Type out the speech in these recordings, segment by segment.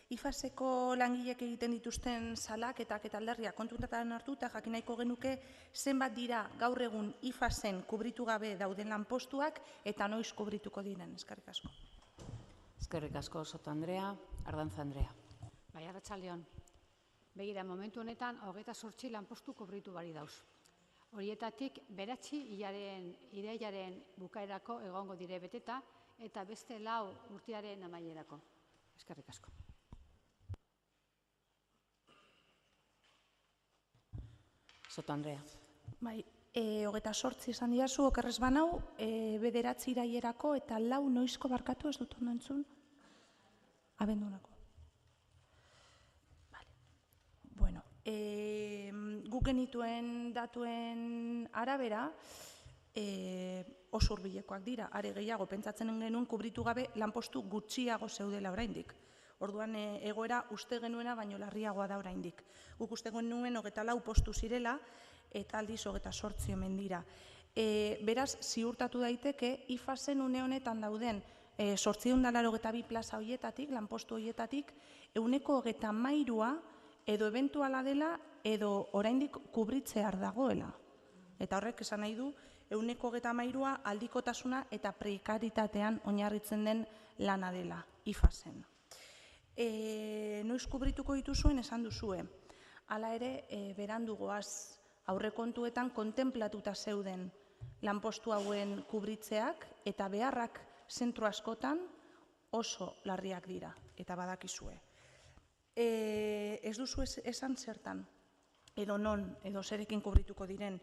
IFASeko langilek egiten dituzten salaketak eta alderriak kontutan hartuta jakin nahiko genuke zenbat dira gaur egun IFASen kubritu gabe dauden lanpostuak eta noiz kubrituko diren. Eskerrik asko. Eskerrik asko, Soto Andrea. Ardanza Andrea. Bai, arratsaldeon. Begira, momentu honetan 28 lanpostu kubritu bari dauz. Horietatik 9 irailaren bukaerako egongo dire beteta eta beste 4 urtearen amaierako. Eskerrik asko. Soto Andrea. Bai, 28 esan diazu, okerrez banau, 9 irailerako eta 4 noizko barkatu ez dut ondo entzun? Abendunako. Vale. Bueno, guk genituen datuen arabera, oso hurbilekoak dira, are gehiago pentsatzen genuen kubritu gabe lanpostu gutxiago zeudela oraindik. Orduan egoera uste genuena baino larriagoa da oraindik. Guk uste genuen 24 postu zirela eta aldiz 28 omen dira. Beraz, ziurtatu daiteke IFASen une honetan dauden 892 plaza horietatik, lanpostu horietatik, 113 edo ebentuala dela edo oraindik kubritzear dagoela. Eta horrek esan nahi du 113 aldikotasuna eta prekaritatean oinarritzen den lana dela IFASen. Noiz kubrituko dituzuen esan duzue. Hala ere, berandu goaz aurrekontuetan kontenplatuta zeuden lanpostu hauen kubritzeak eta beharrak zentro askotan oso larriak dira eta badakizue. Ez duzu esan zertan, edo non, edo zerekin kubrituko diren,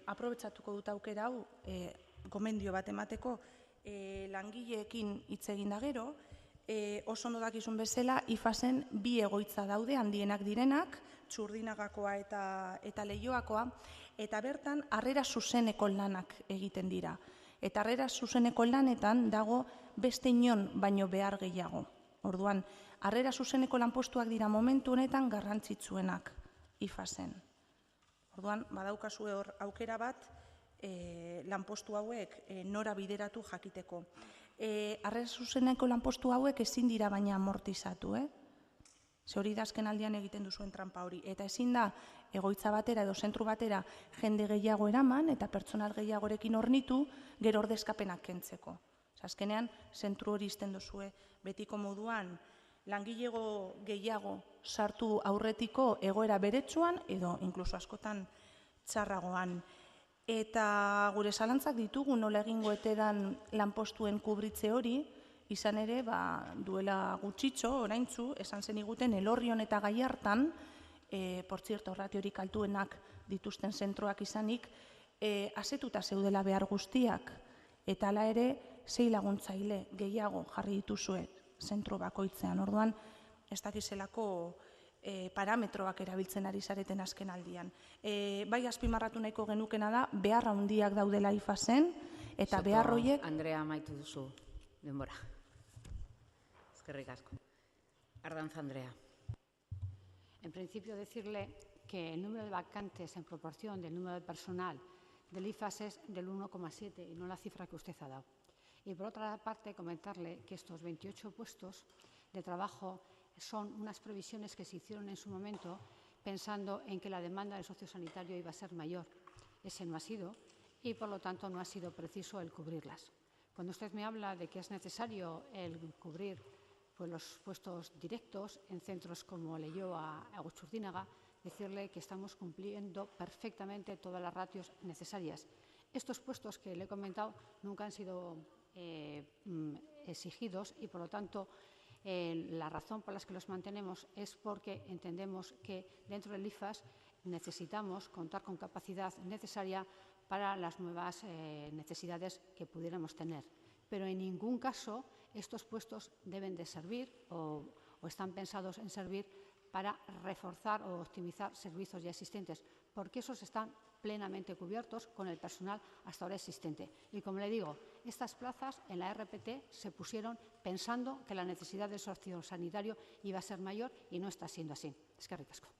aprobetxatuko dut aukera hau, gomendio bat emateko langileekin hitz egin da gero, oso ondo dakizun bezala, IFASen 2 egoitza daude, handienak direnak, Txurdinagakoa eta Leioakoa, eta bertan harrera zuzeneko lanak egiten dira. Eta harrera zuzeneko lanetan dago beste inon baino behar gehiago. Orduan, harrera zuzeneko lanpostuak dira momentu honetan garrantzitsuenak IFASen. Orduan, badaukazu hor aukera bat lanpostu hauek nora bideratu jakiteko. Harrera zuzeneko lanpostu hauek ezin dira baina amortizatu, Ze hori da azken aldian egiten duzuen trampa hori. Eta ezin da egoitza batera edo zentru batera jende gehiago eraman eta pertsonal gehiagorekin hornitu gero ordezkapenak kentzeko. Azkenean, zentru hori izten duzue betiko moduan langilego gehiago sartu aurretiko egoera beretsuan edo inkluso askotan txarragoan. Eta gure zalantzak ditugu nola egingo etedan lanpostuen kubritze hori, izan ere, duela gutxitxo, oraintzu, esan zen iguten Elorrion eta Gallartan, portzierto ratiorik altuenak dituzten zentroak izanik, asetuta zeudela behar guztiak, eta hala ere, 6 laguntzaile gehiago jarri dituzue zentro bakoitzean. Orduan, ez dakizelako parametroak erabiltzen ari zareten azken aldian. Bai azpimarratu nahiko genukena da, behar handiak daudela IFASen, eta behar horiek... Andrea, amaitu duzu denbora. Eskerrik asko. Ardanza Andrea. En principio, decirle que el número de vacantes en proporción del número de personal del IFAS es del 1,7 y no la cifra que usted ha dado. Y por otra parte, comentarle que estos 28 puestos de trabajo son unas previsiones que se hicieron en su momento pensando en que la demanda del sociosanitario iba a ser mayor. Ese no ha sido y, por lo tanto, no ha sido preciso el cubrirlas. Cuando usted me habla de que es necesario el cubrir los puestos directos en centros como Leioa o Txurdinaga, decirle que estamos cumpliendo perfectamente todas las ratios necesarias. Estos puestos que le he comentado nunca han sido exigidos y, por lo tanto, la razón por la que los mantenemos es porque entendemos que dentro del IFAS necesitamos contar con capacidad necesaria para las nuevas necesidades que pudiéramos tener. Pero en ningún caso estos puestos deben de servir o están pensados en servir para reforzar o optimizar servicios ya existentes, porque esos están plenamente cubiertos con el personal hasta ahora existente. Y como le digo, estas plazas en la RPT se pusieron pensando que la necesidad del sociosanitario iba a ser mayor y no está siendo así. Eskerrik asko.